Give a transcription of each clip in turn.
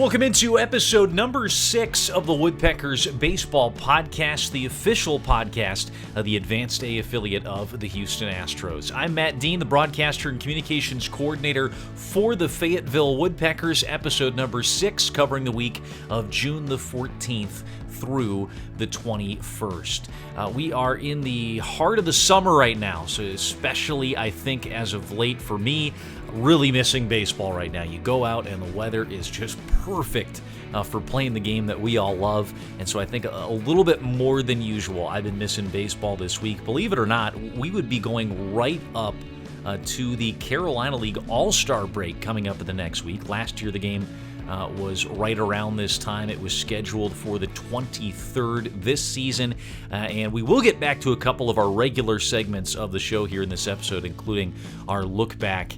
Welcome into episode number 6 of the Woodpeckers Baseball Podcast, the official podcast of the Advanced A affiliate of the Houston Astros. I'm Matt Dean, the broadcaster and communications coordinator for the Fayetteville Woodpeckers, episode number 6, covering the week of June the 14th through the 21st. We are in the heart of the summer right now, so especially, I think, as of late for me, really missing baseball right now. You go out and the weather is just perfect for playing the game that we all love, and so I think a little bit more than usual I've been missing baseball this week. Believe it or not, we would be going right up to the Carolina League All-Star break coming up in the next week. Last year the game was right around this time. It was scheduled for the 23rd this season, and we will get back to a couple of our regular segments of the show here in this episode, including our look back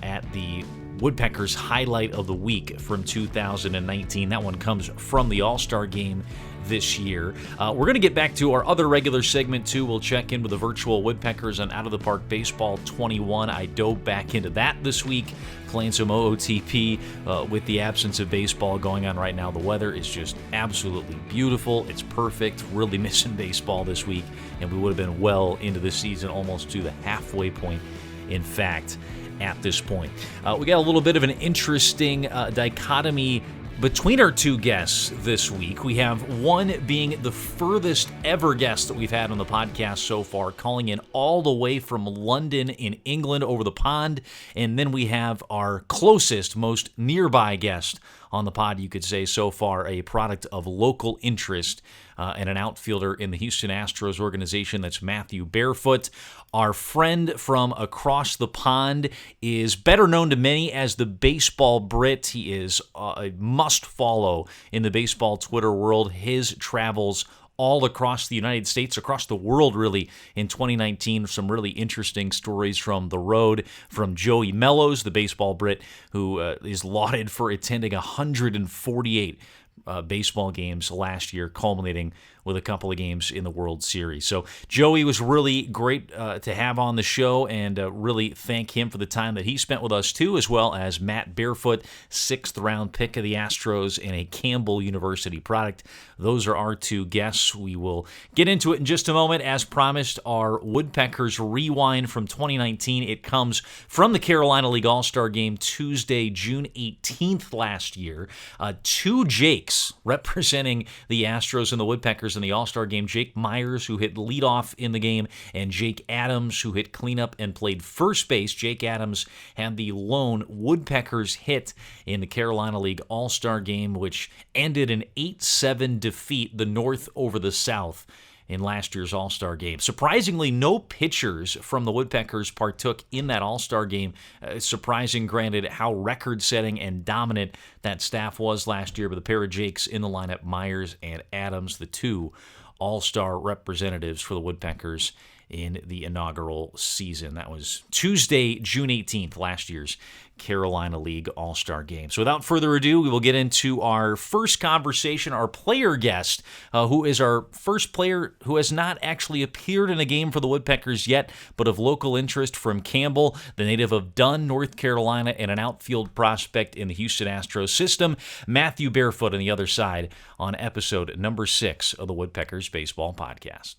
at the Woodpeckers highlight of the week from 2019. That one comes from the All-Star game this year. We're going to get back to our other regular segment too. We'll check in with the virtual Woodpeckers on Out of the Park Baseball 21. I dove back into that this week, playing some OOTP with the absence of baseball going on right now. The weather is just absolutely beautiful. It's perfect. Really missing baseball this week, and we would have been well into the season, almost to the halfway point, in fact, at this point. We got a little bit of an interesting dichotomy between our two guests this week. We have one being the furthest ever guest that we've had on the podcast so far, calling in all the way from London in England over the pond. And then we have our closest, most nearby guest on the pod, you could say so far, a product of local interest and an outfielder in the Houston Astros organization. That's Matthew Barefoot. Our friend from across the pond is better known to many as the Baseball Brit. He is a must-follow in the baseball Twitter world. His travels all across the United States, across the world, really, in 2019. Some really interesting stories from the road from Joey Mellows, the Baseball Brit, who is lauded for attending 148 baseball games last year, culminating with a couple of games in the World Series. So Joey was really great to have on the show, and really thank him for the time that he spent with us too, as well as Matt Barefoot, 6th round pick of the Astros and a Campbell University product. Those are our two guests. We will get into it in just a moment. As promised, our Woodpeckers Rewind from 2019. It comes from the Carolina League All-Star Game Tuesday, June 18th last year. Two Jakes representing the Astros and the Woodpeckers in the All-Star Game. Jake Myers, who hit leadoff in the game, and Jake Adams, who hit cleanup and played first base. Jake Adams had the lone Woodpeckers hit in the Carolina League All-Star Game, which ended an 8-7 defeat, the North over the South, in last year's All-Star Game. Surprisingly, no pitchers from the Woodpeckers partook in that All-Star Game. Surprising, granted, how record-setting and dominant that staff was last year, but the pair of Jakes in the lineup, Myers and Adams, the two All-Star representatives for the Woodpeckers in the inaugural season. That was Tuesday, June 18th, last year's Carolina League All-Star Game. So without further ado, we will get into our first conversation, our player guest, who is our first player who has not actually appeared in a game for the Woodpeckers yet, but of local interest, from Campbell, the native of Dunn, North Carolina, and an outfield prospect in the Houston Astros system. Matthew Barefoot on the other side on episode number 6 of the Woodpeckers Baseball Podcast.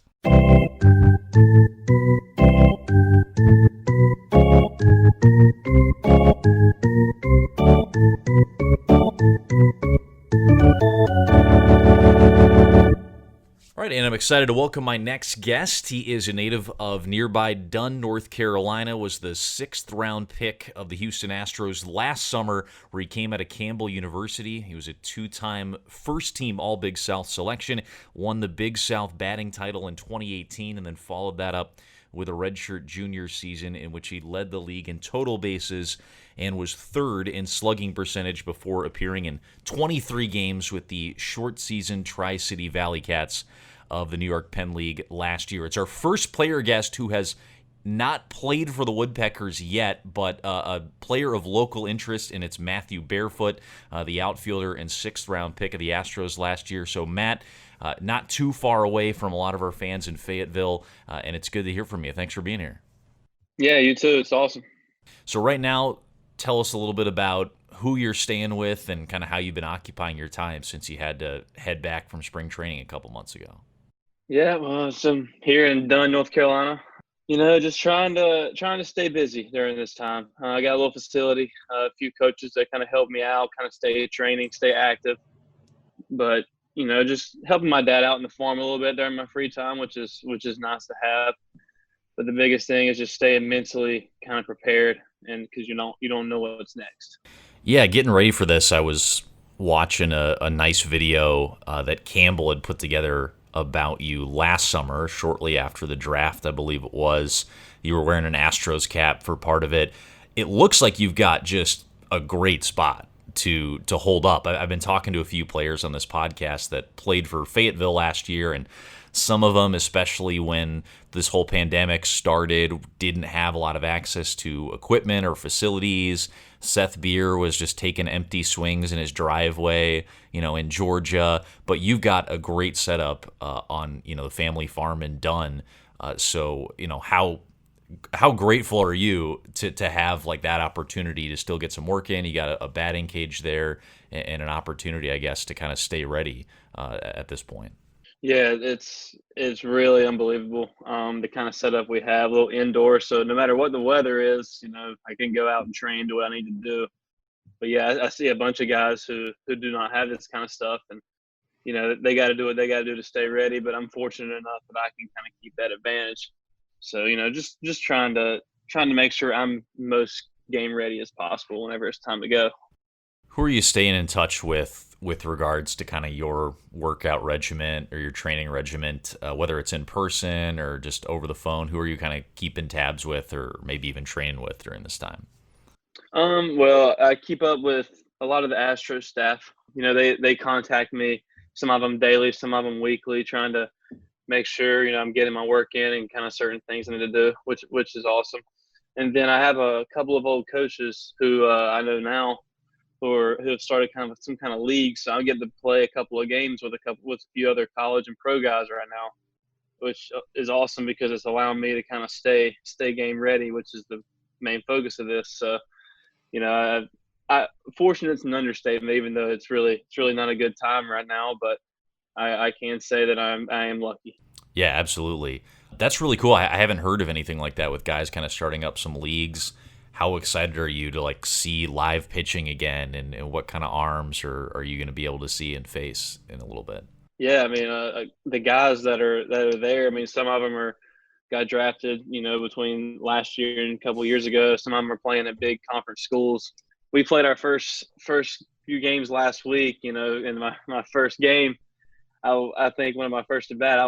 All right, and I'm excited to welcome my next guest. He is a native of nearby Dunn, North Carolina, was the 6th round pick of the Houston Astros last summer, where he came out of Campbell University. He was a 2-time first-team All-Big South selection, won the Big South batting title in 2018, and then followed that up with a redshirt junior season in which he led the league in total bases and was 3rd in slugging percentage before appearing in 23 games with the short-season Tri-City Valley Cats of the New York Penn League last year. It's our first player guest who has not played for the Woodpeckers yet, but a player of local interest, and it's Matthew Barefoot, the outfielder and 6th round pick of the Astros last year. So Matt, not too far away from a lot of our fans in Fayetteville, and it's good to hear from you. Thanks for being here. Yeah, you too. It's awesome. So right now, tell us a little bit about who you're staying with and kind of how you've been occupying your time since you had to head back from spring training a couple months ago. Yeah, well, so I'm here in Dunn, North Carolina. Just trying to stay busy during this time. I got a little facility, a few coaches that kind of help me out, kind of stay training, stay active. But just helping my dad out in the farm a little bit during my free time, which is nice to have. But the biggest thing is just staying mentally kind of prepared, and because you don't know what's next. Yeah, getting ready for this, I was watching a nice video that Campbell had put together about you last summer, shortly after the draft, I believe it was. You were wearing an Astros cap for part of it. It looks like you've got just a great spot to hold up. I've been talking to a few players on this podcast that played for Fayetteville last year, and some of them, especially when this whole pandemic started, didn't have a lot of access to equipment or facilities. Seth Beer was just taking empty swings in his driveway, in Georgia. But you've got a great setup on, the family farm in Dunn. So, how grateful are you to have like that opportunity to still get some work in? You got a batting cage there and an opportunity, I guess, to kind of stay ready at this point. Yeah, it's really unbelievable. The kind of setup we have, a little indoor, so no matter what the weather is, I can go out and train, do what I need to do. But yeah, I see a bunch of guys who do not have this kind of stuff, and they got to do what they got to do to stay ready. But I'm fortunate enough that I can kind of keep that advantage. So just trying to make sure I'm most game ready as possible whenever it's time to go. Who are you staying in touch with regards to kind of your workout regimen or your training regiment, whether it's in person or just over the phone? Who are you kind of keeping tabs with or maybe even training with during this time? Well, I keep up with a lot of the Astros staff. They contact me, some of them daily, some of them weekly, trying to make sure, I'm getting my work in and kind of certain things I need to do, which is awesome. And then I have a couple of old coaches who I know now who have started kind of some kind of league. So I get to play a couple of games with a few other college and pro guys right now, which is awesome because it's allowing me to kind of stay game ready, which is the main focus of this. So, I fortunate is an understatement, even though it's really not a good time right now, but I can say that I am lucky. Yeah, absolutely. That's really cool. I haven't heard of anything like that with guys kind of starting up some leagues. How excited are you to see live pitching again, and what kind of arms are you going to be able to see and face in a little bit? Yeah, I mean, the guys that are there. I mean, some of them got drafted, between last year and a couple of years ago. Some of them are playing at big conference schools. We played our first few games last week. In my first game, I think one of my first at bat,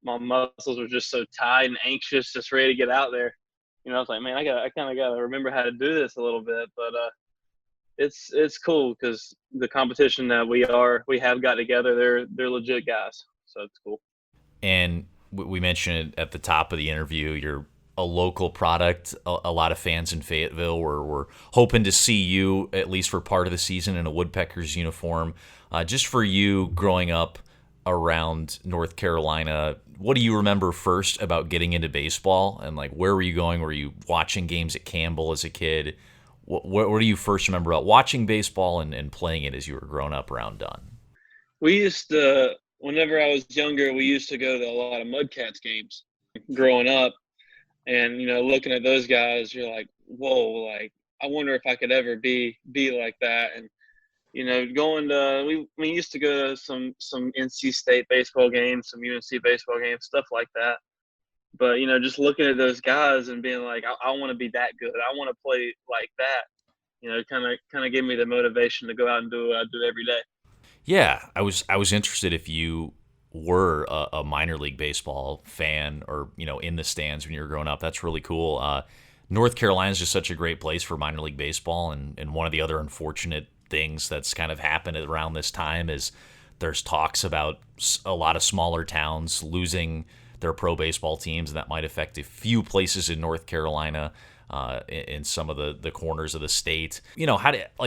my muscles were just so tight and anxious, just ready to get out there. I was like, man, I kind of got to remember how to do this a little bit. But it's cool because the competition that we have got together, they're legit guys, so it's cool. And we mentioned at the top of the interview, you're a local product. A lot of fans in Fayetteville were hoping to see you at least for part of the season in a Woodpeckers uniform. Just for you growing up around North Carolina, what do you remember first about getting into baseball, and where were you going? Were you watching games at Campbell as a kid? What do you first remember about watching baseball and playing it as you were growing up around Dunn? We used to, whenever I was younger, we used to go to a lot of Mudcats games growing up, and looking at those guys, you're like, whoa, I wonder if I could ever be like that. And going to we used to go to some NC State baseball games, some UNC baseball games, stuff like that. But just looking at those guys and being like, I want to be that good. I want to play like that. Kind of gave me the motivation to go out and do what I do every day. Yeah, I was interested if you were a minor league baseball fan or in the stands when you were growing up. That's really cool. North Carolina is just such a great place for minor league baseball, and one of the other unfortunate things that's kind of happened around this time is there's talks about a lot of smaller towns losing their pro baseball teams, and that might affect a few places in North Carolina, in some of the corners of the state.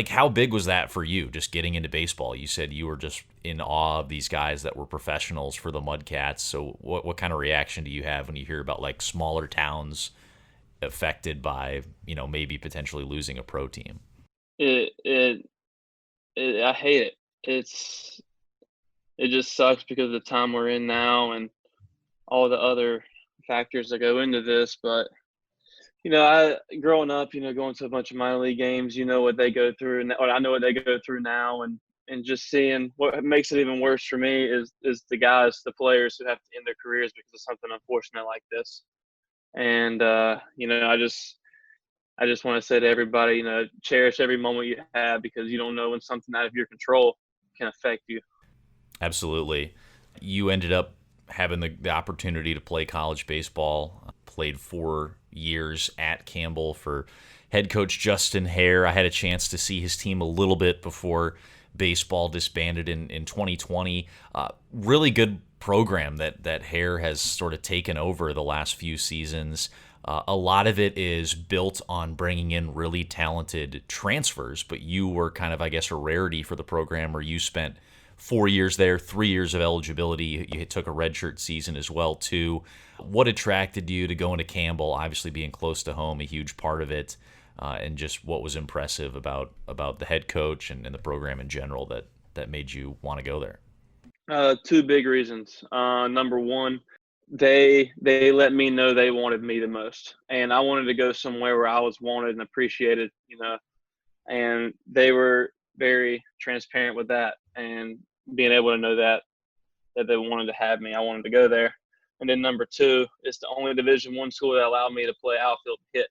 How big was that for you, just getting into baseball? You said you were just in awe of these guys that were professionals for the Mudcats. So what kind of reaction do you have when you hear about smaller towns affected by maybe potentially losing a pro team? It it I hate it. It just sucks because of the time we're in now and all the other factors that go into this. But I growing up, going to a bunch of minor league games, you know what they go through, and or I know what they go through now, and just seeing what makes it even worse for me is the players who have to end their careers because of something unfortunate like this. And I just want to say to everybody, cherish every moment you have because you don't know when something out of your control can affect you. Absolutely. You ended up having the opportunity to play college baseball, played 4 years at Campbell for head coach Justin Hare. I had a chance to see his team a little bit before baseball disbanded in 2020. Really good program that Hare has sort of taken over the last few seasons. A lot of it is built on bringing in really talented transfers, but you were kind of, I guess, a rarity for the program where you spent 4 years there, 3 years of eligibility. You took a redshirt season as well, too. What attracted you to going to Campbell? Obviously, being close to home, a huge part of it, and just what was impressive about the head coach and the program in general that made you want to go there? Two big reasons. Number one, they let me know they wanted me the most, and I wanted to go somewhere where I was wanted and appreciated. And they were very transparent with that, and being able to know that they wanted to have me, I wanted to go there. And then number two, it's the only Division I school that allowed me to play outfield hit.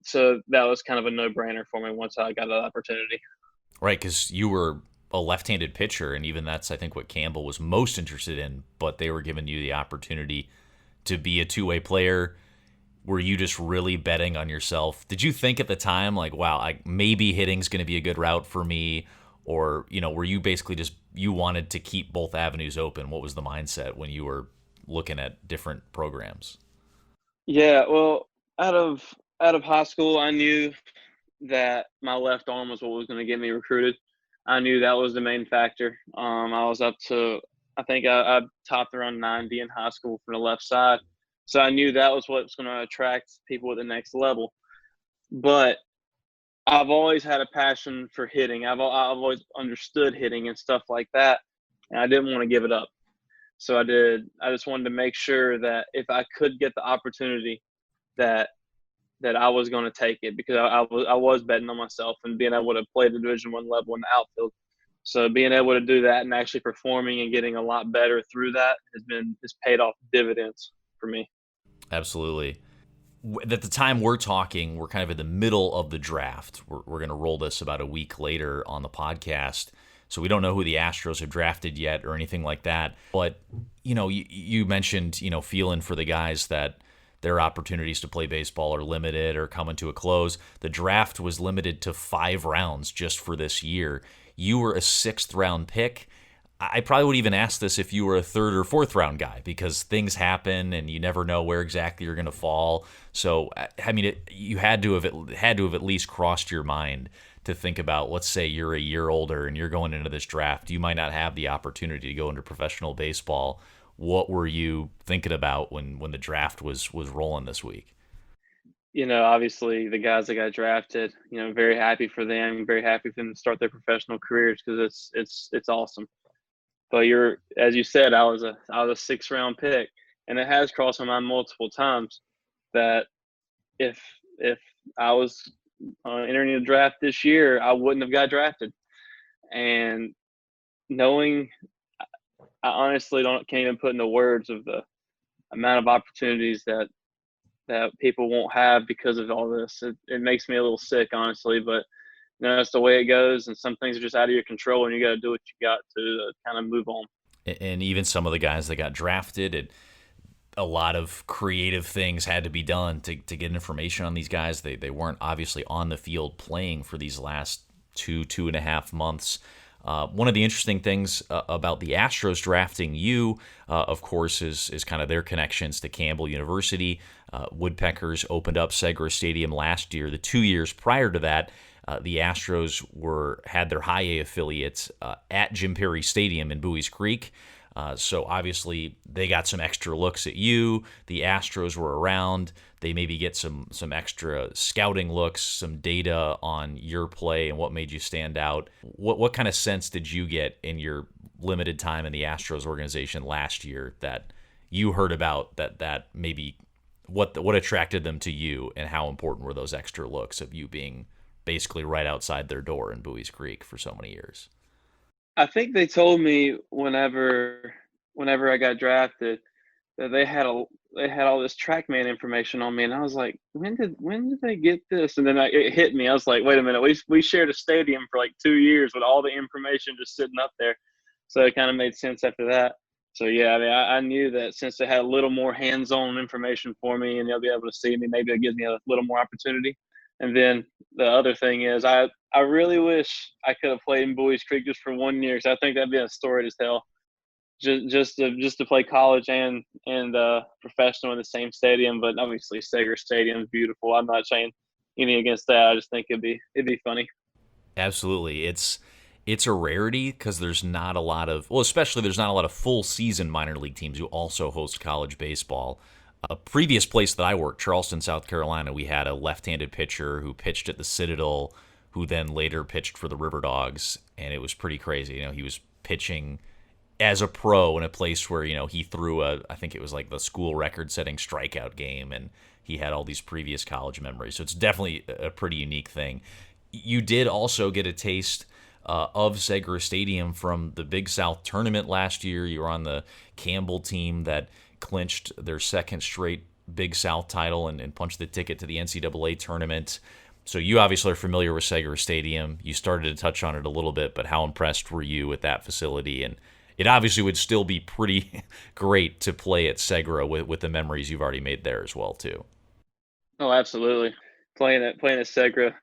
So that was kind of a no-brainer for me once I got that opportunity. Right, because you were a left-handed pitcher, and even that's, I think, what Campbell was most interested in, but they were giving you the opportunity to be a two-way player. Were you just really betting on yourself? Did you think at the time, like, wow, maybe hitting's going to be a good route for me? Or, were you basically just, you wanted to keep both avenues open? What was the mindset when you were looking at different programs? Yeah, well, out of high school, I knew that my left arm was what was going to get me recruited. I knew that was the main factor. I was up to, I think I topped around 90 in high school from the left side. So I knew that was what was going to attract people at the next level. But I've always had a passion for hitting. I've always understood hitting and stuff like that, and I didn't want to give it up. So I did. I just wanted to make sure that if I could get the opportunity, that I was going to take it because I was betting on myself and being able to play the Division I level in the outfield. So being able to do that and actually performing and getting a lot better through that has paid off dividends for me. Absolutely. At the time we're talking, we're kind of in the middle of the draft. We're going to roll this about a week later on the podcast. So we don't know who the Astros have drafted yet or anything like that. But, you mentioned, feeling for the guys that their opportunities to play baseball are limited or coming to a close. The draft was limited to 5 rounds just for this year. You were a 6th round pick. I probably would even ask this if you were a 3rd or 4th round guy because things happen and you never know where exactly you're going to fall. So, I mean, you had to have at least crossed your mind to think about, let's say you're a year older and you're going into this draft. You might not have the opportunity to go into professional baseball. What were you thinking about when the draft was rolling this week? Obviously the guys that got drafted, very happy for them, very happy for them to start their professional careers because it's awesome. But as you said, I was a 6th round pick, and it has crossed my mind multiple times that if I was entering the draft this year, I wouldn't have got drafted. And knowing, I honestly can't even put into words of the amount of opportunities that people won't have because of all this. It makes me a little sick, honestly, but that's the way it goes, and some things are just out of your control, and you got to do what you got to kind of move on. And even some of the guys that got drafted, a lot of creative things had to be done to get information on these guys. They weren't obviously on the field playing for these last 2.5 months. One of the interesting things about the Astros drafting you, of course, is kind of their connections to Campbell University. Woodpeckers opened up Segra Stadium last year. The 2 years prior to that, the Astros had their high A affiliates at Jim Perry Stadium in Bowie's Creek. So obviously they got some extra looks at you. The Astros were around. They maybe get some extra scouting looks, some data on your play and what made you stand out. What kind of sense did you get in your limited time in the Astros organization last year that you heard about that maybe what attracted them to you, and how important were those extra looks of you being basically right outside their door in Bowie's Creek for so many years? I think they told me whenever I got drafted that they had all this TrackMan information on me, and I was like, when did they get this? And then it hit me. I was like, wait a minute, we shared a stadium for like 2 years with all the information just sitting up there, so it kind of made sense after that. So yeah, I mean, I knew that since they had a little more hands-on information for me, and they'll be able to see me, maybe it gives me a little more opportunity. And then the other thing is, I really wish I could have played in Bowie Creek just for 1 year, because I think that'd be a story to tell. Just to play college and professional in the same stadium, but obviously Sager Stadium is beautiful. I'm not saying any against that. I just think it'd be funny. Absolutely. It's a rarity because there's not a lot of, well, especially there's not a lot of full season minor league teams who also host college baseball. A previous place that I worked, Charleston, South Carolina, we had a left-handed pitcher who pitched at the Citadel, who then later pitched for the River Dogs, and it was pretty crazy. He was pitching as a pro in a place where, he threw I think it was like the school record-setting strikeout game, and he had all these previous college memories. So it's definitely a pretty unique thing. You did also get a taste of Segra Stadium from the Big South tournament last year. You were on the Campbell team that clinched their second straight Big South title and punched the ticket to the NCAA tournament. So you obviously are familiar with Segra Stadium. You started to touch on it a little bit, but how impressed were you with that facility? And it obviously would still be pretty great to play at Segra with the memories you've already made there as well, too. Oh, absolutely. Playing at Segra,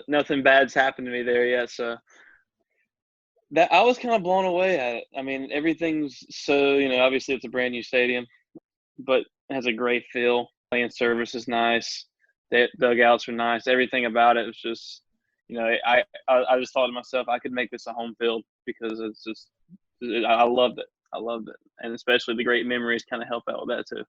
nothing bad's happened to me there yet. So that I was kind of blown away at it. I mean, everything's so, obviously it's a brand new stadium, but it has a great feel. Playing service is nice. The dugouts are nice. Everything about it was just, I just thought to myself, I could make this a home field, because I loved it. I loved it. And especially the great memories kind of help out with that too.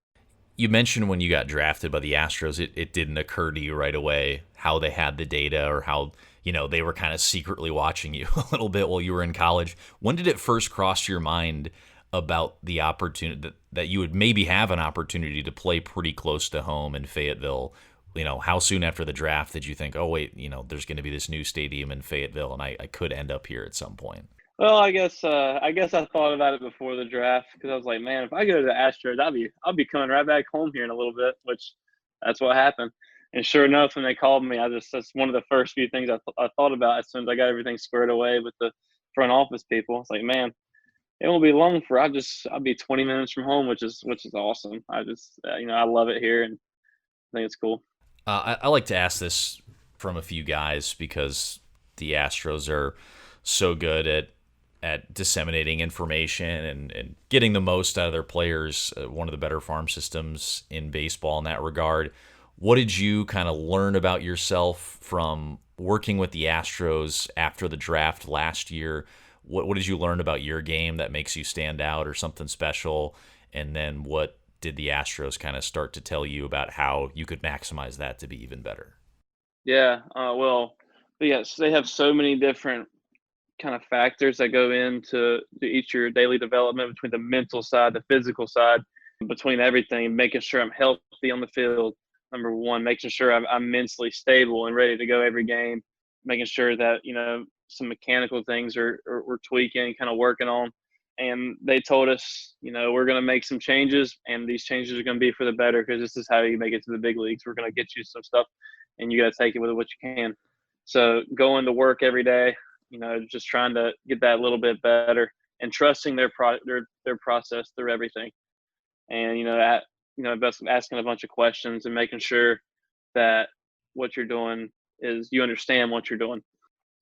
You mentioned when you got drafted by the Astros, it didn't occur to you right away how they had the data, or how, they were kind of secretly watching you a little bit while you were in college. When did it first cross your mind about the opportunity that you would maybe have an opportunity to play pretty close to home in Fayetteville? How soon after the draft did you think, oh, wait, there's going to be this new stadium in Fayetteville, and I could end up here at some point? Well, I guess I thought about it before the draft, because I was like, man, if I go to the Astros, I'll be coming right back home here in a little bit, which that's what happened. And sure enough, when they called me, that's one of the first few things I thought about as soon as I got everything squared away with the front office people. It's like, man, it won't be long for I'll be 20 minutes from home, which is awesome. I love it here, and I think it's cool. I like to ask this from a few guys because the Astros are so good at disseminating information and getting the most out of their players. One of the better farm systems in baseball in that regard. What did you kind of learn about yourself from working with the Astros after the draft last year? What did you learn about your game that makes you stand out or something special? And then what did the Astros kind of start to tell you about how you could maximize that to be even better? Yeah. Well, but yes, they have so many different kind of factors that go into to each your daily development, between the mental side, the physical side, between everything, making sure I'm healthy on the field. Number one, making sure I'm mentally stable and ready to go every game, making sure that, some mechanical things we're tweaking, kind of working on. And they told us, we're going to make some changes, and these changes are going to be for the better, because this is how you make it to the big leagues. We're going to get you some stuff, and you got to take it with what you can. So going to work every day, just trying to get that a little bit better, and trusting their process through everything. And, asking a bunch of questions and making sure that what you're doing is you understand what you're doing.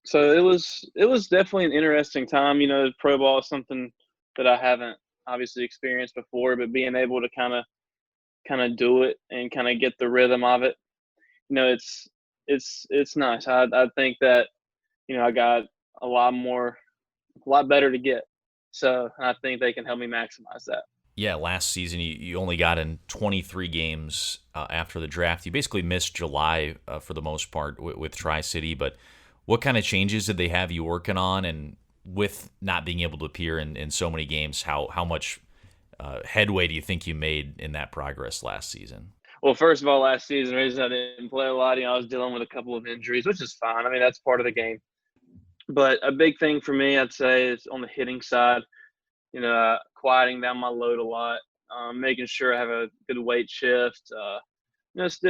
So it was definitely an interesting time. Pro ball is something that I haven't obviously experienced before, but being able to kind of do it and kind of get the rhythm of it, it's nice. I think that, I got a lot better to get. So I think they can help me maximize that. Yeah, last season you only got in 23 games after the draft. You basically missed July for the most part with Tri-City, but what kind of changes did they have you working on? And with not being able to appear in so many games, how much headway do you think you made in that progress last season? Well, first of all, last season, the reason I didn't play a lot, I was dealing with a couple of injuries, which is fine. I mean, that's part of the game. But a big thing for me, I'd say, is on the hitting side, quieting down my load a lot, making sure I have a good weight shift, just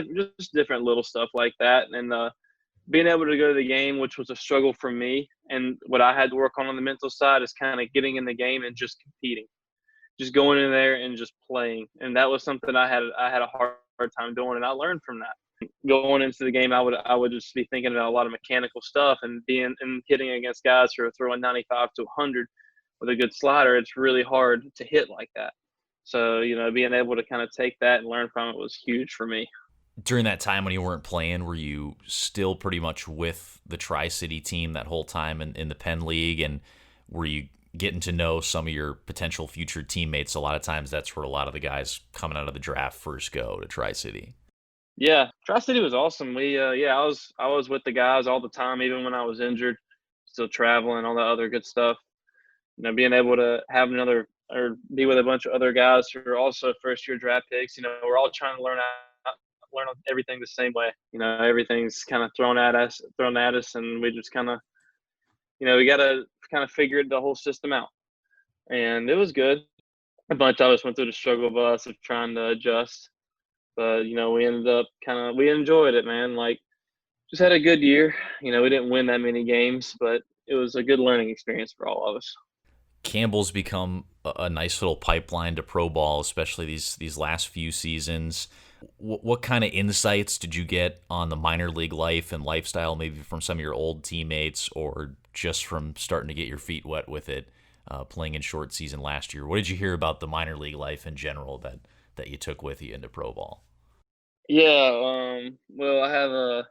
different little stuff like that. And being able to go to the game, which was a struggle for me, and what I had to work on the mental side is kind of getting in the game and just competing, just going in there and just playing. And that was something I had a hard time doing, and I learned from that. Going into the game, I would just be thinking about a lot of mechanical stuff and hitting against guys who are throwing 95 to 100 with a good slider. It's really hard to hit like that. So, being able to kind of take that and learn from it was huge for me. During that time when you weren't playing, were you still pretty much with the Tri-City team that whole time in the Penn League? And were you getting to know some of your potential future teammates? A lot of times that's where a lot of the guys coming out of the draft first go to Tri-City. Yeah, Tri-City was awesome. I was with the guys all the time, even when I was injured, still traveling, all that other good stuff. Being able to have be with a bunch of other guys who are also first-year draft picks. We're all trying to learn everything the same way. Everything's kind of thrown at us, and we just kind of, we got to kind of figure the whole system out. And it was good. A bunch of us went through the struggle bus of trying to adjust. But, we ended up we enjoyed it, man. Like, just had a good year. We didn't win that many games, but it was a good learning experience for all of us. Campbell's become a nice little pipeline to pro ball, especially these last few seasons. What kind of insights did you get on the minor league life and lifestyle, maybe from some of your old teammates or just from starting to get your feet wet with it, playing in short season last year? What did you hear about the minor league life in general that you took with you into pro ball? Yeah, well, I had a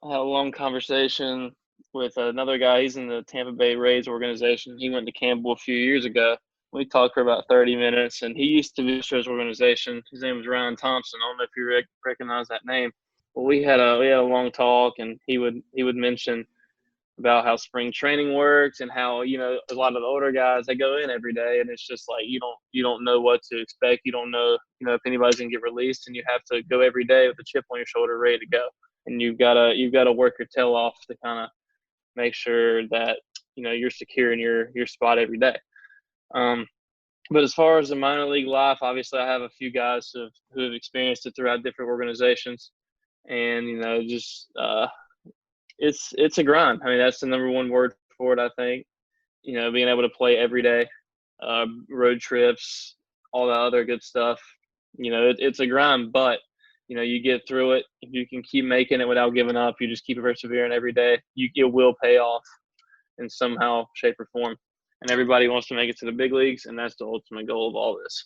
long conversation with another guy. He's in the Tampa Bay Rays organization. He went to Campbell a few years ago. We talked for about 30 minutes, and he used to be the Astros organization. His name was Ryan Thompson. I don't know if you recognize that name. Well, we had a long talk, and he would mention about how spring training works and how, a lot of the older guys, they go in every day, and it's just like you don't know what to expect. You don't know, if anybody's gonna get released, and you have to go every day with a chip on your shoulder, ready to go. And you've gotta work your tail off to kind of make sure that you're secure in your spot every day. But as far as the minor league life, obviously I have a few guys who have experienced it throughout different organizations, and it's a grind. I mean, that's the number one word for it, I think. Being able to play every day, road trips, all the other good stuff. It's a grind, but you get through it. If you can keep making it without giving up, you just keep persevering every day, it will pay off in somehow, shape, or form. And everybody wants to make it to the big leagues, and that's the ultimate goal of all this.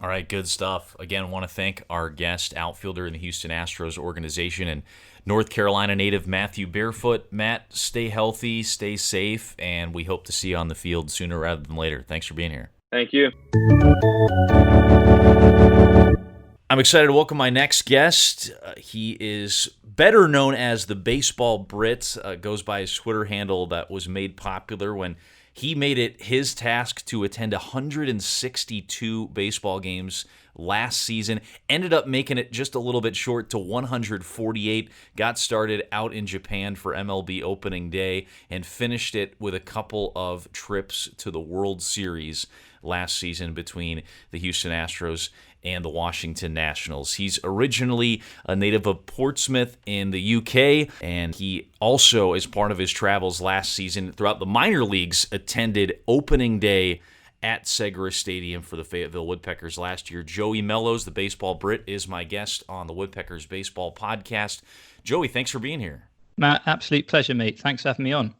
All right, good stuff. Again, want to thank our guest outfielder in the Houston Astros organization and North Carolina native Matthew Barefoot. Matt, stay healthy, stay safe, and we hope to see you on the field sooner rather than later. Thanks for being here. Thank you. I'm excited to welcome my next guest. He is better known as the Baseball Brit, goes by his Twitter handle that was made popular when he made it his task to attend 162 baseball games last season, ended up making it just a little bit short to 148, got started out in Japan for MLB opening day, and finished it with a couple of trips to the World Series last season between the Houston Astros and the Washington Nationals. He's originally a native of Portsmouth in the UK, and he also, as part of his travels last season throughout the minor leagues, attended opening day at Segra Stadium for the Fayetteville Woodpeckers last year. Joey Mellows, the Baseball Brit, is my guest on the Woodpeckers Baseball Podcast. Joey, thanks for being here. Matt, absolute pleasure, mate. Thanks for having me on.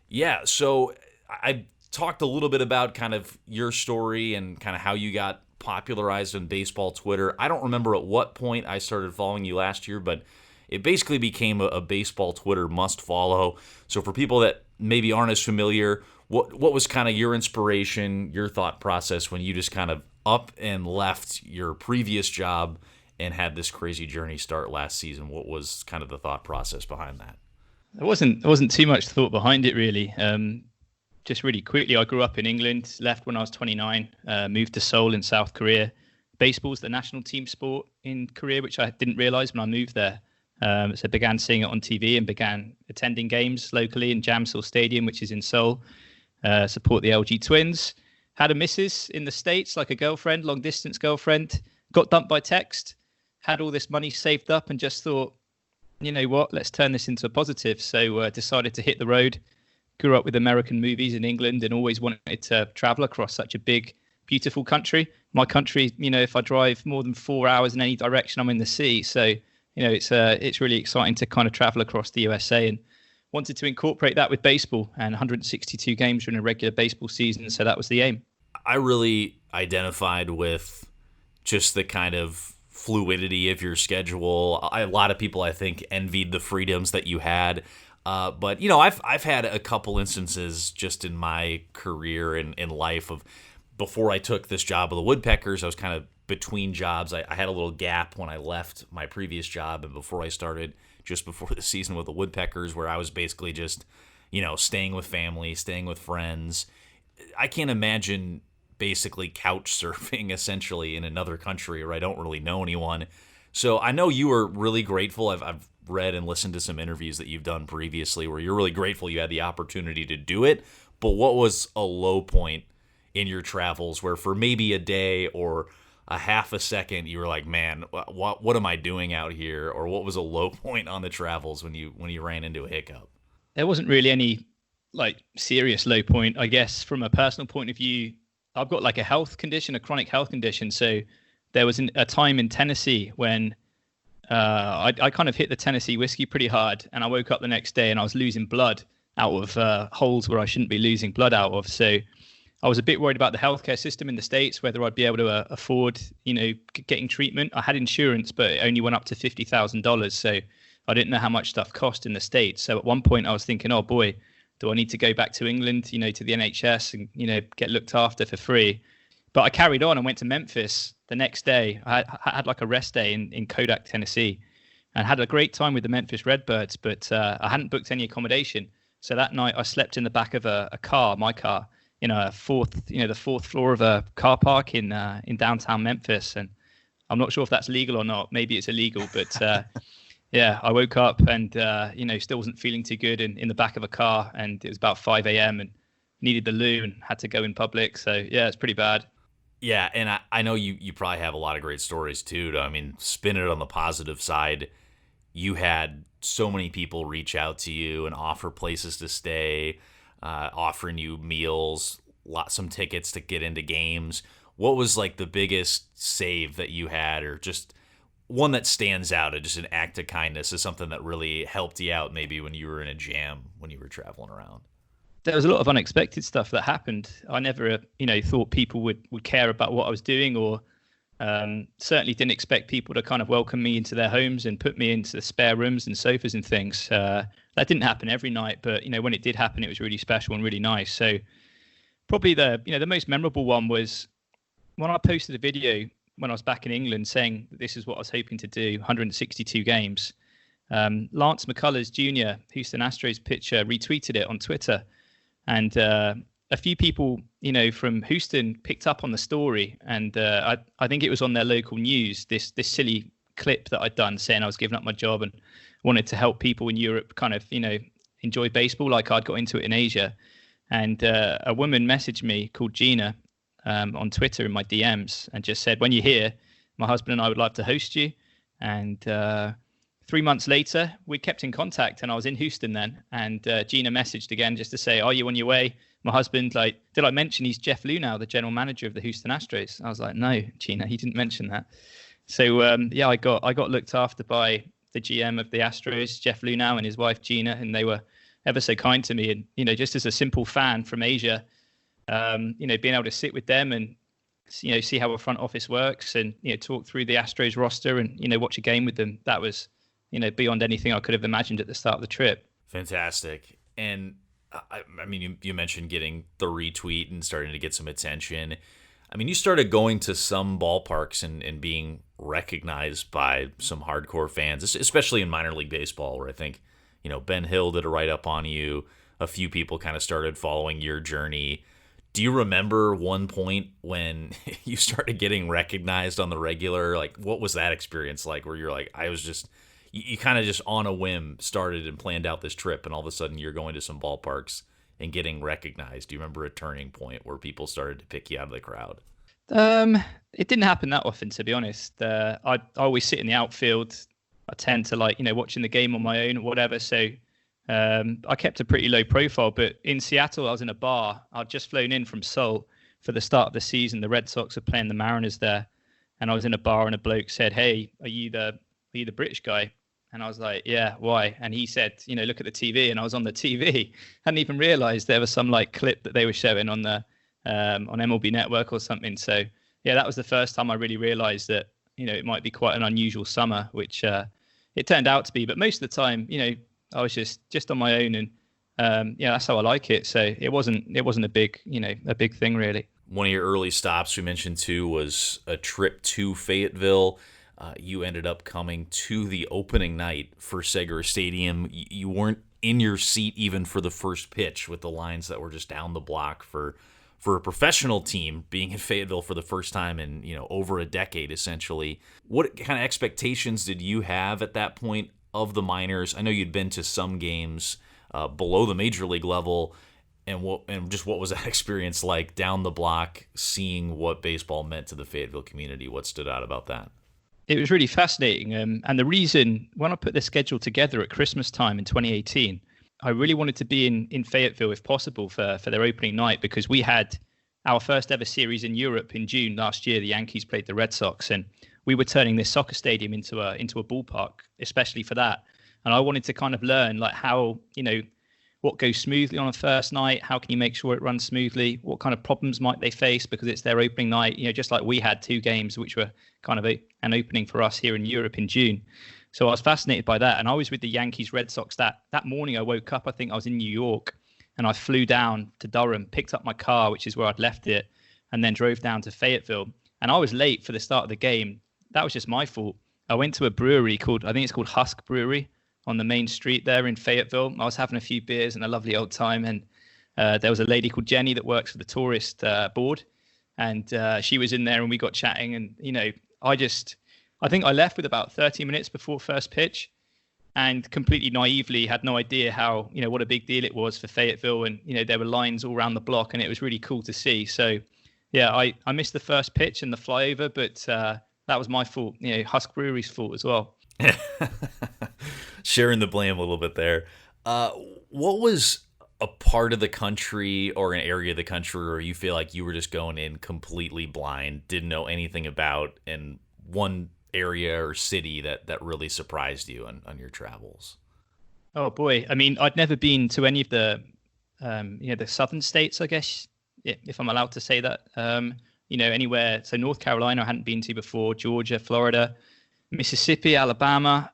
Yeah, so I talked a little bit about kind of your story and kind of how you got popularized on baseball Twitter. I don't remember at what point I started following you last year, but it basically became a baseball Twitter must follow. So for people that maybe aren't as familiar, What was kind of your inspiration, your thought process when you just kind of up and left your previous job and had this crazy journey start last season? What was kind of the thought process behind that? There wasn't too much thought behind it, really. Just really quickly, I grew up in England, left when I was 29, moved to Seoul in South Korea. Baseball's the national team sport in Korea, which I didn't realize when I moved there. So I began seeing it on TV and began attending games locally in Jamsil Stadium, which is in Seoul. Support the LG Twins. Had a missus in the States, like a girlfriend, long distance girlfriend. Got dumped by text. Had all this money saved up and just thought, you know what, let's turn this into a positive. So decided to hit the road. Grew up with American movies in England and always wanted to travel across such a big, beautiful country. My country, you know, if I drive more than 4 hours in any direction, I'm in the sea. So, you know, it's really exciting to kind of travel across the USA, and wanted to incorporate that with baseball, and 162 games during a regular baseball season. So that was the aim. I really identified with just the kind of fluidity of your schedule. A lot of people, I think, envied the freedoms that you had. But, you know, I've had a couple instances just in my career and in life of, before I took this job of the Woodpeckers, I was kind of between jobs. I had a little gap when I left my previous job and before I started, just before the season with the Woodpeckers, where I was basically just, you know, staying with family, staying with friends. I can't imagine basically couch surfing essentially in another country where I don't really know anyone. So I know you were really grateful. I've read and listened to some interviews that you've done previously where you're really grateful you had the opportunity to do it. But what was a low point in your travels where for maybe a day or a half a second you were like, man, what am I doing out here? Or what was a low point on the travels when you ran into a hiccup? There wasn't really any like serious low point. I guess from a personal point of view, I've got like a health condition, a chronic health condition. So there was a time in Tennessee when I kind of hit the Tennessee whiskey pretty hard, and I woke up the next day and I was losing blood out of holes where I shouldn't be losing blood out of. So I was a bit worried about the healthcare system in the States, whether I'd be able to afford, you know, getting treatment. I had insurance, but it only went up to $50,000. So I didn't know how much stuff cost in the States. So at one point I was thinking, oh boy, do I need to go back to England, you know, to the NHS and, you know, get looked after for free? But I carried on and went to Memphis the next day. I had like a rest day in Kodak, Tennessee, and had a great time with the Memphis Redbirds, but I hadn't booked any accommodation. So that night I slept in the back of a car, my car, in the fourth floor of a car park in downtown Memphis. And I'm not sure if that's legal or not. Maybe it's illegal, but yeah, I woke up and, you know, still wasn't feeling too good in the back of a car. And it was about 5 a.m. and needed the loo and had to go in public. So yeah, it's pretty bad. Yeah, and I know you probably have a lot of great stories too. I mean, spin it on the positive side. You had so many people reach out to you and offer places to stay, offering you meals, some tickets to get into games. What was like the biggest save that you had, or just one that stands out, just an act of kindness, is something that really helped you out maybe when you were in a jam, when you were traveling around? There was a lot of unexpected stuff that happened. I never, you know, thought people would care about what I was doing, or certainly didn't expect people to kind of welcome me into their homes and put me into the spare rooms and sofas and things. That didn't happen every night, but, you know, when it did happen, it was really special and really nice. So probably the most memorable one was when I posted a video when I was back in England saying this is what I was hoping to do, 162 games. Lance McCullers Jr., Houston Astros pitcher, retweeted it on Twitter. And a few people, you know, from Houston picked up on the story. And I think it was on their local news, this silly clip that I'd done saying I was giving up my job and wanted to help people in Europe kind of, you know, enjoy baseball like I'd got into it in Asia. And a woman messaged me called Gina on Twitter in my DMs and just said, when you're here, my husband and I would like to host you. And 3 months later, we kept in contact, and I was in Houston then. And Gina messaged again just to say, are you on your way? My husband, like, did I mention he's Jeff Lunau, the general manager of the Houston Astros? I was like, no, Gina, he didn't mention that. So, yeah, I got looked after by the GM of the Astros, Jeff Lunau, and his wife, Gina, and they were ever so kind to me. And, you know, just as a simple fan from Asia, you know, being able to sit with them and, you know, see how a front office works and, you know, talk through the Astros roster and, you know, watch a game with them, that was, you know, beyond anything I could have imagined at the start of the trip. Fantastic. And I mean, you mentioned getting the retweet and starting to get some attention. I mean, you started going to some ballparks and being recognized by some hardcore fans, especially in minor league baseball, where I think, Ben Hill did a write-up on you. A few people kind of started following your journey. Do you remember one point when you started getting recognized on the regular? Like, what was that experience like, where you're like, you kind of just on a whim started and planned out this trip, and all of a sudden you're going to some ballparks and getting recognized? Do you remember a turning point where people started to pick you out of the crowd? It didn't happen that often, to be honest. I always sit in the outfield. I tend to like, watching the game on my own or whatever. So I kept a pretty low profile. But in Seattle, I was in a bar. I'd just flown in from Seoul for the start of the season. The Red Sox were playing the Mariners there. And I was in a bar and a bloke said, "Hey, are you the British guy?" And I was like, "Yeah, why?" And he said, "Look at the TV." And I was on the TV. Hadn't even realized there was some like clip that they were showing on the on MLB Network or something. So yeah, that was the first time I really realized that, it might be quite an unusual summer, which it turned out to be. But most of the time, I was just on my own, and that's how I like it. So it wasn't a big, a big thing really. One of your early stops we mentioned too was a trip to Fayetteville. You ended up coming to the opening night for Segra Stadium. You weren't in your seat even for the first pitch, with the lines that were just down the block for a professional team being in Fayetteville for the first time in over a decade, essentially. What kind of expectations did you have at that point of the minors? I know you'd been to some games below the major league level, and what was that experience like down the block, seeing what baseball meant to the Fayetteville community? What stood out about that? It was really fascinating. And the reason, when I put the schedule together at Christmas time in 2018, I really wanted to be in Fayetteville if possible for their opening night, because we had our first ever series in Europe in June last year. The Yankees played the Red Sox, and we were turning this soccer stadium into a ballpark, especially for that. And I wanted to kind of learn like how, what goes smoothly on a first night, how can you make sure it runs smoothly, what kind of problems might they face because it's their opening night, just like we had 2 games which were kind of an opening for us here in Europe in June. So I was fascinated by that. And I was with the Yankees Red Sox that morning. I woke up, I think I was in New York, and I flew down to Durham, picked up my car, which is where I'd left it, and then drove down to Fayetteville. And I was late for the start of the game. That was just my fault. I went to a brewery I think it's called Husk Brewery on the main street there in Fayetteville. I was having a few beers and a lovely old time. And there was a lady called Jenny that works for the tourist board. And she was in there and we got chatting. And, I think I left with about 30 minutes before first pitch, and completely naively had no idea how, what a big deal it was for Fayetteville. And, there were lines all around the block, and it was really cool to see. So, yeah, I missed the first pitch and the flyover, but that was my fault, Husk Brewery's fault as well. Sharing the blame a little bit there. What was a part of the country or an area of the country where you feel like you were just going in completely blind, didn't know anything about, and one area or city that really surprised you on your travels? Oh boy. I mean, I'd never been to any of the southern states, I guess, if I'm allowed to say that. Anywhere. So North Carolina I hadn't been to before, Georgia, Florida, Mississippi, Alabama,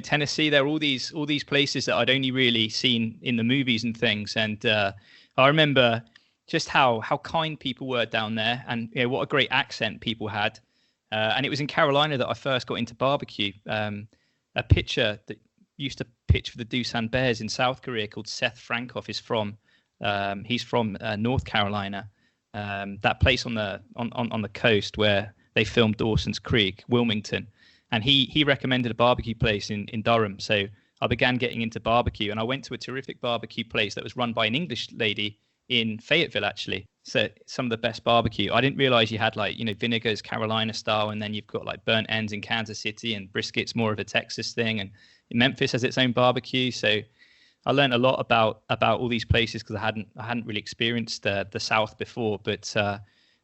Tennessee. There are all these places that I'd only really seen in the movies and things. And I remember just how kind people were down there, and what a great accent people had. And it was in Carolina that I first got into barbecue. A pitcher that used to pitch for the Doosan Bears in South Korea called Seth Frankoff is from North Carolina. That place on the coast where they filmed Dawson's Creek, Wilmington, and he recommended a barbecue place in Durham. So I began getting into barbecue, and I went to a terrific barbecue place that was run by an English lady in Fayetteville, actually. So some of the best barbecue. I didn't realize you had Vinegar's Carolina style, and then you've got burnt ends in Kansas City, and brisket's more of a Texas thing, and Memphis has its own barbecue. So I learned a lot about all these places because I hadn't really experienced the South before. But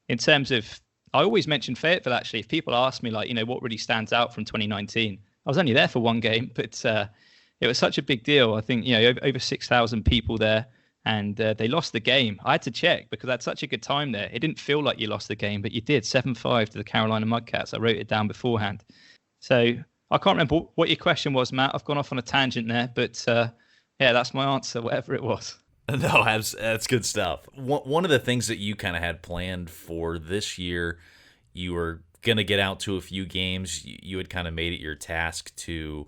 in terms of, I always mention Fayetteville, actually. If people ask me what really stands out from 2019, I was only there for one game, but it was such a big deal. I think over 6,000 people there. And they lost the game. I had to check because I had such a good time there. It didn't feel like you lost the game, but you did. 7-5 to the Carolina Mudcats. I wrote it down beforehand. So I can't remember what your question was, Matt. I've gone off on a tangent there, but yeah, that's my answer, whatever it was. No, that's good stuff. One of the things that you kind of had planned for this year, you were going to get out to a few games. You had kind of made it your task to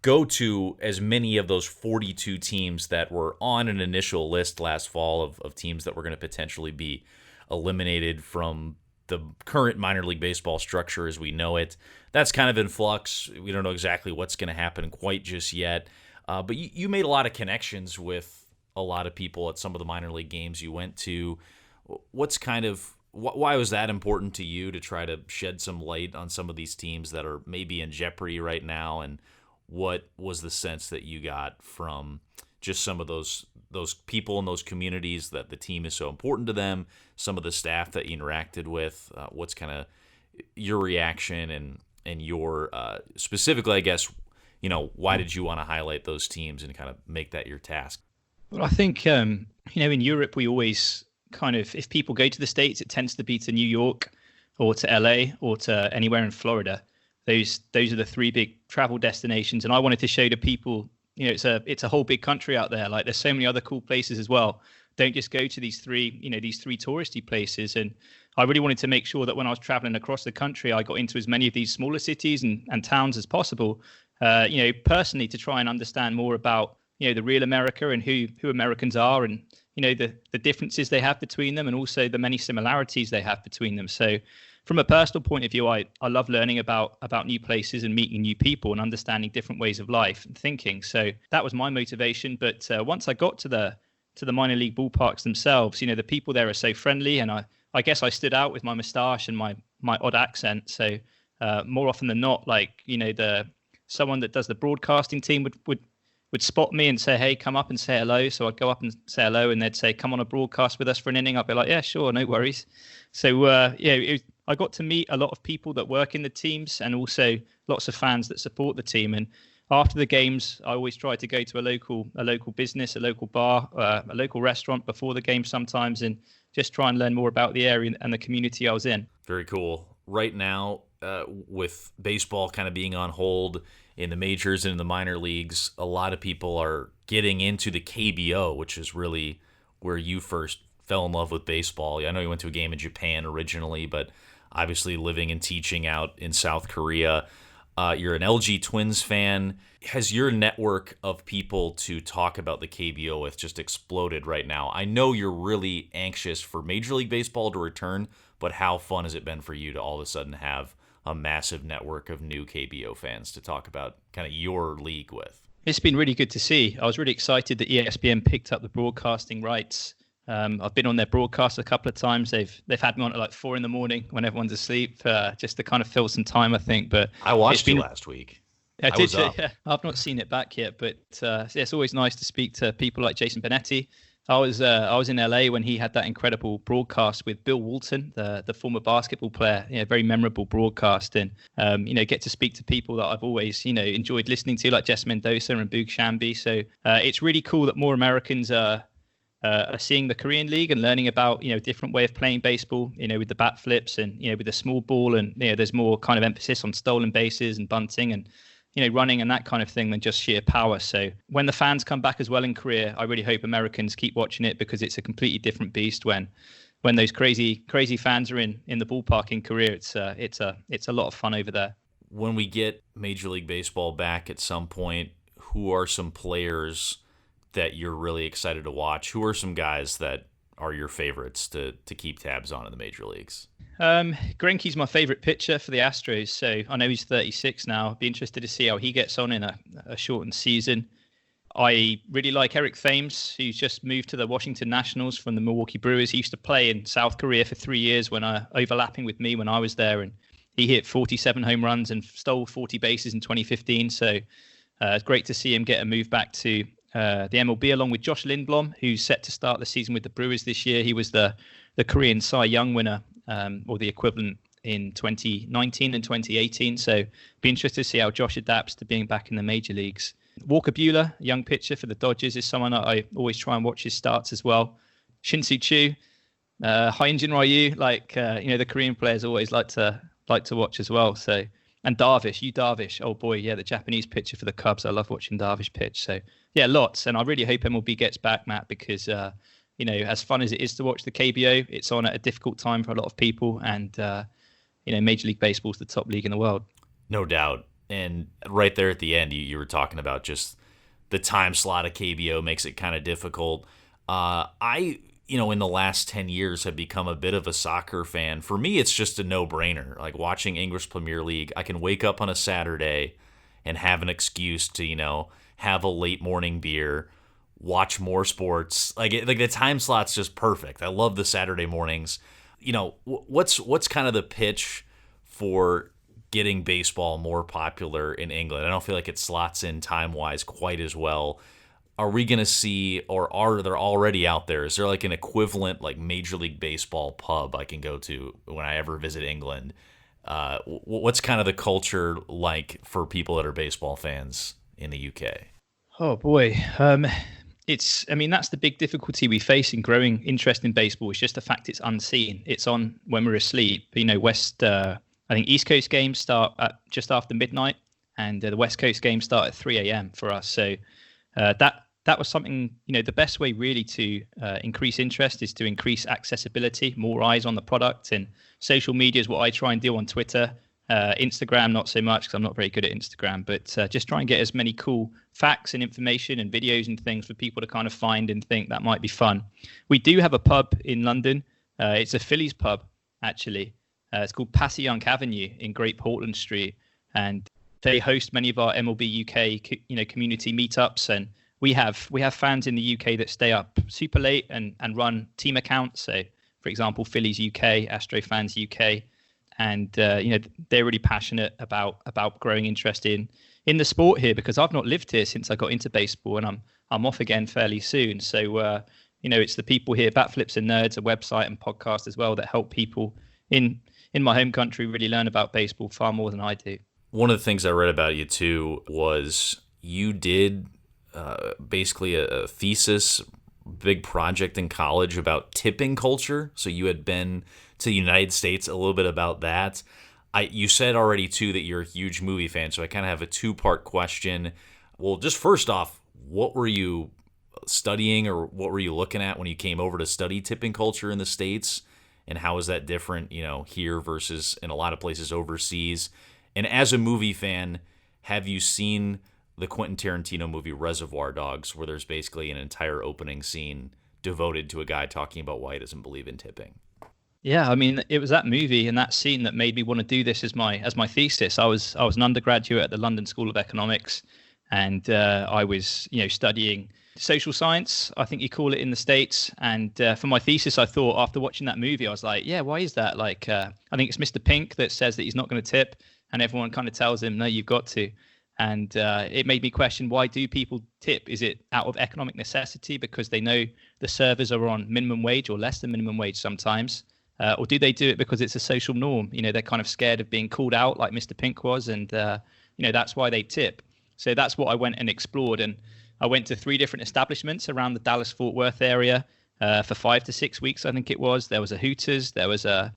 go to as many of those 42 teams that were on an initial list last fall of teams that were going to potentially be eliminated from the current minor league baseball structure as we know it. That's kind of in flux. We don't know exactly what's going to happen quite just yet. But you made a lot of connections with a lot of people at some of the minor league games you went to. Why was that important to you to try to shed some light on some of these teams that are maybe in jeopardy right now? And what was the sense that you got from just some of those people in those communities that the team is so important to them, some of the staff that you interacted with? What's kind of your reaction and your specifically, I guess, why did you want to highlight those teams and kind of make that your task? Well, I think, in Europe, we always kind of, if people go to the States, it tends to be to New York or to LA or to anywhere in Florida. Those are the three big travel destinations. And I wanted to show to people, it's a whole big country out there. Like there's so many other cool places as well. Don't just go to these three touristy places. And I really wanted to make sure that when I was traveling across the country, I got into as many of these smaller cities and towns as possible, personally to try and understand more about, the real America and who Americans are and, the differences they have between them and also the many similarities they have between them. So from a personal point of view, I love learning about new places and meeting new people and understanding different ways of life and thinking. So that was my motivation. But once I got to the minor league ballparks themselves, the people there are so friendly. And I guess I stood out with my mustache and my odd accent. So more often than not, someone that does the broadcasting team would spot me and say, hey, come up and say hello. So I'd go up and say hello and they'd say, come on a broadcast with us for an inning. I'd be like, yeah, sure, no worries. So, I got to meet a lot of people that work in the teams and also lots of fans that support the team. And after the games, I always try to go to a local business, a local bar, a local restaurant before the game sometimes, and just try and learn more about the area and the community I was in. Very cool. Right now, with baseball kind of being on hold in the majors and in the minor leagues, a lot of people are getting into the KBO, which is really where you first fell in love with baseball. I know you went to a game in Japan originally, but obviously living and teaching out in South Korea. You're an LG Twins fan. Has your network of people to talk about the KBO with just exploded right now? I know you're really anxious for Major League Baseball to return, but how fun has it been for you to all of a sudden have a massive network of new KBO fans to talk about kind of your league with? It's been really good to see. I was really excited that ESPN picked up the broadcasting rights. I've been on their broadcast a couple of times. They've had me on at 4 a.m. when everyone's asleep, just to kind of fill some time, I think. But I watched you last week. Yeah, I've not seen it back yet, but it's always nice to speak to people like Jason Benetti. I was in LA when he had that incredible broadcast with Bill Walton, the former basketball player. Very memorable broadcast, and get to speak to people that I've always enjoyed listening to, like Jess Mendoza and Boog Shambi. So it's really cool that more Americans are seeing the Korean League and learning about different way of playing baseball. With the bat flips and with the small ball, and there's more kind of emphasis on stolen bases and bunting and running and that kind of thing than just sheer power. So when the fans come back as well in Korea, I really hope Americans keep watching it, because it's a completely different beast when those crazy fans are in the ballpark in Korea. It's a lot of fun over there. When we get Major League Baseball back at some point, who are some players that you're really excited to watch? Who are some guys that are your favorites to keep tabs on in the major leagues? Greinke's my favorite pitcher for the Astros. So I know he's 36 now. I'd be interested to see how he gets on in a shortened season. I really like Eric Thames, who's just moved to the Washington Nationals from the Milwaukee Brewers. He used to play in South Korea for 3 years overlapping with me when I was there. And he hit 47 home runs and stole 40 bases in 2015. So it's great to see him get a move back to the MLB, along with Josh Lindblom, who's set to start the season with the Brewers this year. He was the Korean Cy Young winner, or the equivalent, in 2019 and 2018. So be interested to see how Josh adapts to being back in the major leagues. Walker Buehler, a young pitcher for the Dodgers, is someone I always try and watch his starts as well. Shin-Soo Choo, Hyunjin Ryu, the Korean players always like to watch as well. So And Darvish, oh boy, yeah, the Japanese pitcher for the Cubs. I love watching Darvish pitch. So yeah, lots. And I really hope MLB gets back, Matt, because as fun as it is to watch the KBO, it's on at a difficult time for a lot of people. And Major League Baseball is the top league in the world. No doubt. And right there at the end, you were talking about just the time slot of KBO makes it kind of difficult. In the last 10 years have become a bit of a soccer fan. For me, it's just a no-brainer. Like watching English Premier League, I can wake up on a Saturday and have an excuse to, have a late morning beer, watch more sports. Like the time slot's just perfect. I love the Saturday mornings. What's kind of the pitch for getting baseball more popular in England? I don't feel like it slots in time-wise quite as well. Are we going to see, or are there already out there? Is there like an equivalent like Major League Baseball pub I can go to when I ever visit England? What's kind of the culture like for people that are baseball fans in the UK? Oh boy. That's the big difficulty we face in growing interest in baseball. It's just the fact it's unseen. It's on when we're asleep. I think East Coast games start at just after midnight, and the West Coast games start at 3 a.m. for us. So that was something, the best way really to increase interest is to increase accessibility, more eyes on the product. And social media is what I try and do on Twitter. Instagram, not so much because I'm not very good at Instagram, but just try and get as many cool facts and information and videos and things for people to kind of find and think that might be fun. We do have a pub in London. It's a Phillies pub, actually. It's called Passyunk Avenue in Great Portland Street. And they host many of our MLB UK, community meetups, and we have fans in the UK that stay up super late and run team accounts. So, for example, Phillies UK, Astros fans UK, and they're really passionate about growing interest in the sport here, because I've not lived here since I got into baseball, and I'm off again fairly soon. So it's the people here, Bat Flips and Nerds, a website and podcast as well, that help people in my home country really learn about baseball far more than I do. One of the things I read about you, too, was you did basically a thesis, big project in college about tipping culture. So you had been to the United States, a little bit about that. You said already, too, that you're a huge movie fan. So I kind of have a two-part question. Well, just first off, what were you studying or what were you looking at when you came over to study tipping culture in the States? And how is that different, here versus in a lot of places overseas? And as a movie fan, have you seen the Quentin Tarantino movie Reservoir Dogs, where there's basically an entire opening scene devoted to a guy talking about why he doesn't believe in tipping? Yeah, it was that movie and that scene that made me want to do this as my thesis. I was an undergraduate at the London School of Economics, and I was studying social science, I think you call it in the States. And for my thesis, I thought, after watching that movie, I was like, yeah, why is that? I think it's Mr. Pink that says that he's not going to tip, and everyone kind of tells him, no, you've got to. And it made me question, why do people tip? Is it out of economic necessity because they know the servers are on minimum wage or less than minimum wage sometimes? Or do they do it because it's a social norm? They're kind of scared of being called out like Mr. Pink was, and that's why they tip. So that's what I went and explored. And I went to 3 different establishments around the Dallas-Fort Worth area for 5 to 6 weeks, I think it was. There was a Hooters, there was a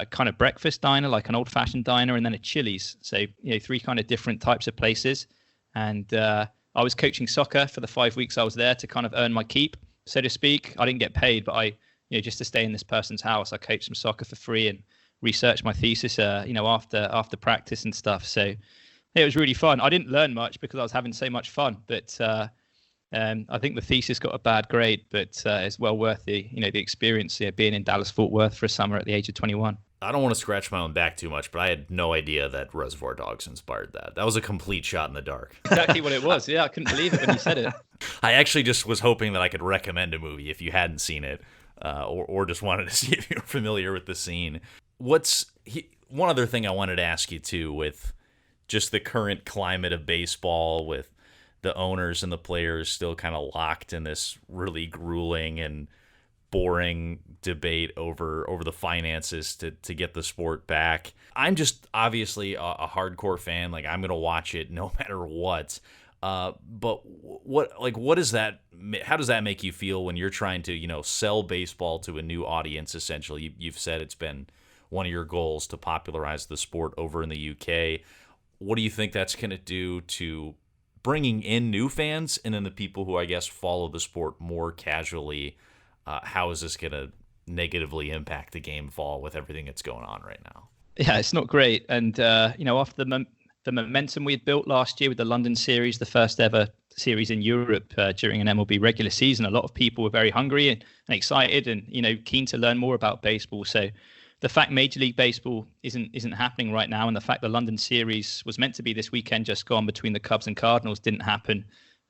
kind of breakfast diner, like an old-fashioned diner, and then a Chili's. So, 3 kind of different types of places. And I was coaching soccer for the 5 weeks I was there to kind of earn my keep, so to speak. I didn't get paid, but just to stay in this person's house, I coached some soccer for free and researched my thesis, after practice and stuff. So it was really fun. I didn't learn much because I was having so much fun, but I think the thesis got a bad grade, but it's well worth the experience being in Dallas-Fort Worth for a summer at the age of 21. I don't want to scratch my own back too much, but I had no idea that Reservoir Dogs inspired that. That was a complete shot in the dark. Exactly what it was. Yeah, I couldn't believe it when you said it. I actually just was hoping that I could recommend a movie if you hadn't seen it, or just wanted to see if you're familiar with the scene. One other thing I wanted to ask you too, with just the current climate of baseball, with the owners and the players still kind of locked in this really grueling and boring debate over the finances to get the sport back. I'm just obviously a hardcore fan. Like, I'm gonna watch it no matter what. But what is that? How does that make you feel when you're trying to sell baseball to a new audience? Essentially, you've said it's been one of your goals to popularize the sport over in the UK. what do you think that's going to do to bringing in new fans, and then the people who I guess follow the sport more casually? How is this going to negatively impact the game fall with everything that's going on right now? Yeah, it's not great. And, after the momentum we had built last year with the London series, the first ever series in Europe during an MLB regular season, a lot of people were very hungry and excited and, keen to learn more about baseball. So the fact Major League Baseball isn't happening right now, and the fact the London series was meant to be this weekend just gone between the Cubs and Cardinals didn't happen,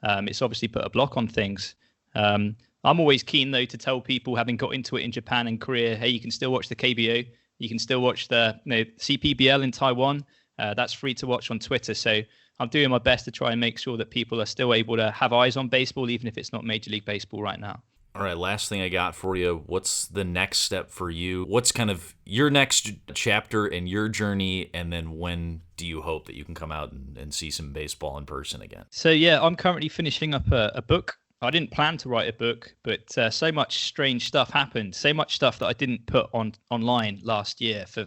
it's obviously put a block on things. I'm always keen, though, to tell people, having got into it in Japan and Korea, hey, you can still watch the KBO. You can still watch the CPBL in Taiwan. That's free to watch on Twitter. So I'm doing my best to try and make sure that people are still able to have eyes on baseball, even if it's not Major League Baseball right now. All right, last thing I got for you. What's the next step for you? What's kind of your next chapter in your journey? And then when do you hope that you can come out and see some baseball in person again? So, yeah, I'm currently finishing up a book. I didn't plan to write a book, but so much strange stuff happened. So much stuff that I didn't put online last year for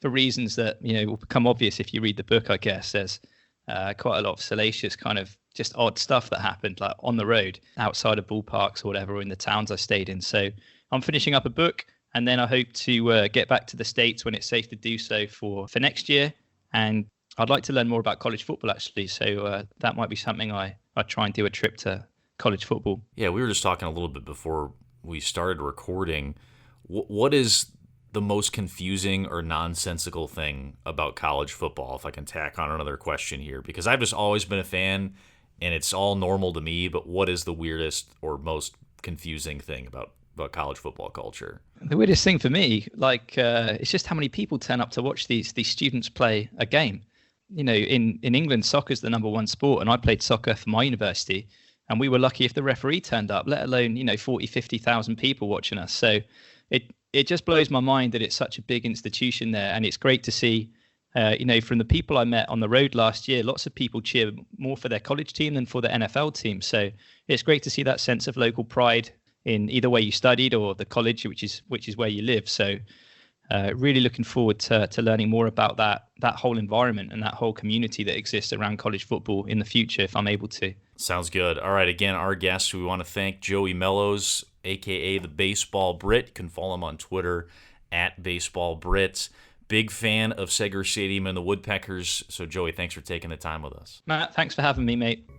reasons that, will become obvious if you read the book, I guess. There's quite a lot of salacious kind of just odd stuff that happened, like on the road, outside of ballparks or whatever, or in the towns I stayed in. So I'm finishing up a book, and then I hope to get back to the States when it's safe to do so for next year. And I'd like to learn more about college football, actually. So that might be something I try and do a trip to college football. Yeah, we were just talking a little bit before we started recording. What is the most confusing or nonsensical thing about college football, if I can tack on another question here? Because I've just always been a fan, and it's all normal to me, but what is the weirdest or most confusing thing about college football culture? The weirdest thing for me, it's just how many people turn up to watch these students play a game. In England, soccer's the number one sport, and I played soccer for my university, and we were lucky if the referee turned up, let alone, 40, 50,000 people watching us. So it just blows my mind that it's such a big institution there. And it's great to see, from the people I met on the road last year, lots of people cheer more for their college team than for the NFL team. So it's great to see that sense of local pride in either where you studied or the college, which is where you live. So really looking forward to learning more about that whole environment and that whole community that exists around college football in the future, if I'm able to. Sounds good. All right, again, our guest, we want to thank Joey Mellows, a.k.a. the Baseball Brit. You can follow him on Twitter at Baseball Brit. Big fan of Seger Stadium and the Woodpeckers. So, Joey, thanks for taking the time with us. Matt, thanks for having me, mate.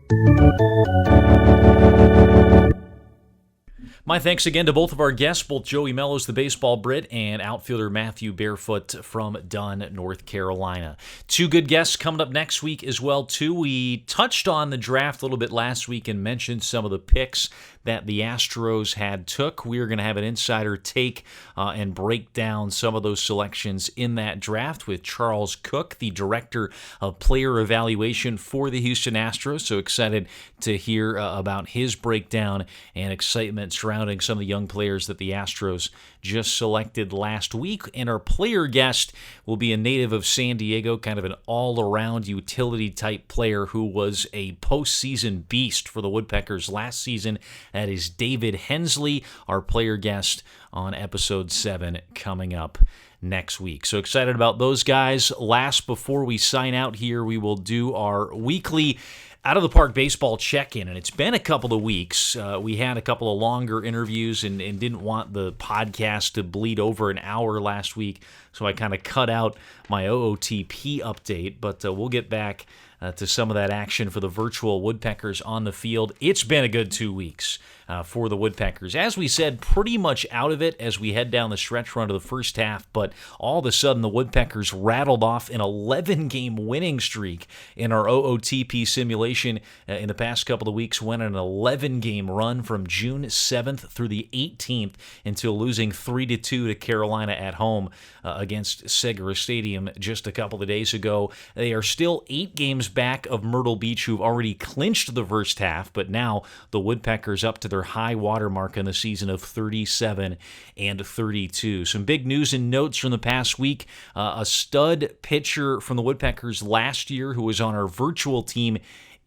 My thanks again to both of our guests, both Joey Mellows, the Baseball Brit, and outfielder Matthew Barefoot from Dunn, North Carolina. Two good guests coming up next week as well, too. We touched on the draft a little bit last week and mentioned some of the picks that the Astros had took. We are going to have an insider take and break down some of those selections in that draft with Charles Cook, the director of player evaluation for the Houston Astros. So excited to hear about his breakdown and excitement surrounding some of the young players that the Astros just selected last week. And our player guest will be a native of San Diego, kind of an all-around utility-type player who was a postseason beast for the Woodpeckers last season. That is David Hensley, our player guest on episode 7 coming up next week. So excited about those guys. Last, before we sign out here, we will do our weekly Out of the Park baseball check-in, and it's been a couple of weeks. We had a couple of longer interviews and didn't want the podcast to bleed over an hour last week, so I kind of cut out my OOTP update, but we'll get back to some of that action for the virtual Woodpeckers on the field. It's been a good 2 weeks for the Woodpeckers. As we said, pretty much out of it as we head down the stretch run of the first half, but all of a sudden the Woodpeckers rattled off an 11-game winning streak in our OOTP simulation in the past couple of weeks, went on an 11-game run from June 7th through the 18th until losing 3-2 to Carolina at home against Seger Stadium just a couple of days ago. They are still 8 games back of Myrtle Beach, who've already clinched the first half, but now the Woodpeckers up to their high water mark in the season of 37-32. Some big news and notes from the past week. A stud pitcher from the Woodpeckers last year who was on our virtual team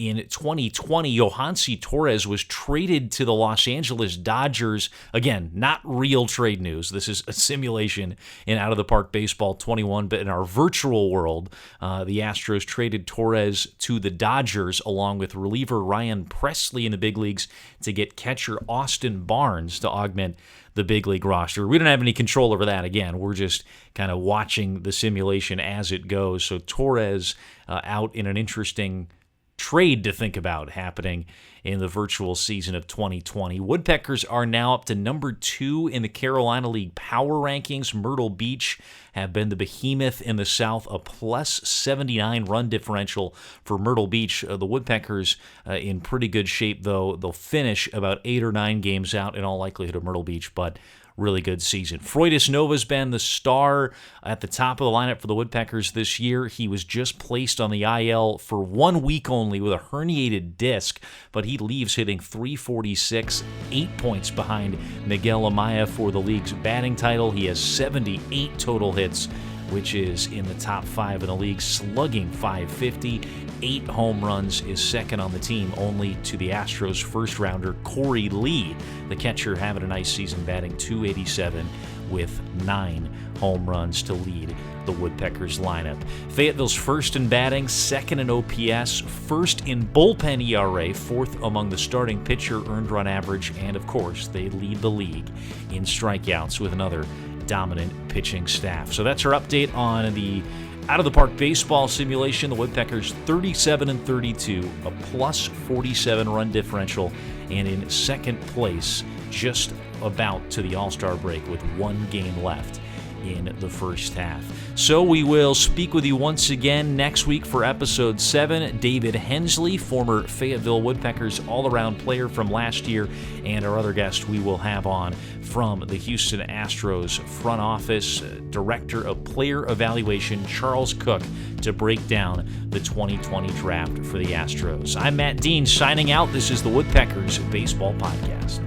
In 2020, Yohansy Torres was traded to the Los Angeles Dodgers. Again, not real trade news. This is a simulation in Out of the Park Baseball 21, but in our virtual world, the Astros traded Torres to the Dodgers along with reliever Ryan Presley in the big leagues to get catcher Austin Barnes to augment the big league roster. We don't have any control over that. Again, we're just kind of watching the simulation as it goes. So Torres out in an interesting trade to think about happening in the virtual season of 2020. Woodpeckers are now up to number 2 in the Carolina League power rankings. Myrtle Beach have been the behemoth in the South, a plus 79 run differential for Myrtle Beach. The Woodpeckers in pretty good shape, though. They'll finish about 8 or 9 games out in all likelihood of Myrtle Beach, but really good season. Freudis Nova's been the star at the top of the lineup for the Woodpeckers this year. He was just placed on the IL for 1 week only with a herniated disc, but he leaves hitting .346, 8 points behind Miguel Amaya for the league's batting title. He has 78 total hits, which is in the top 5 in the league, slugging .550. 8 home runs, is second on the team only to the Astros first-rounder Corey Lee. The catcher having a nice season, batting .287 with 9 home runs to lead the Woodpeckers lineup. Fayetteville's first in batting, second in OPS, first in bullpen ERA, fourth among the starting pitcher earned run average, and of course they lead the league in strikeouts with another dominant pitching staff. So that's our update on the Out of the Park Baseball simulation. The Woodpeckers 37-32, a plus 47 run differential, and in second place, just about to the All-Star break with 1 game left in the first half. So we will speak with you once again next week for episode 7. David Hensley, former Fayetteville Woodpeckers all-around player from last year, and our other guest we will have on from the Houston Astros front office, Director of Player Evaluation, Charles Cook, to break down the 2020 draft for the Astros. I'm Matt Dean signing out. This is the Woodpeckers Baseball Podcast.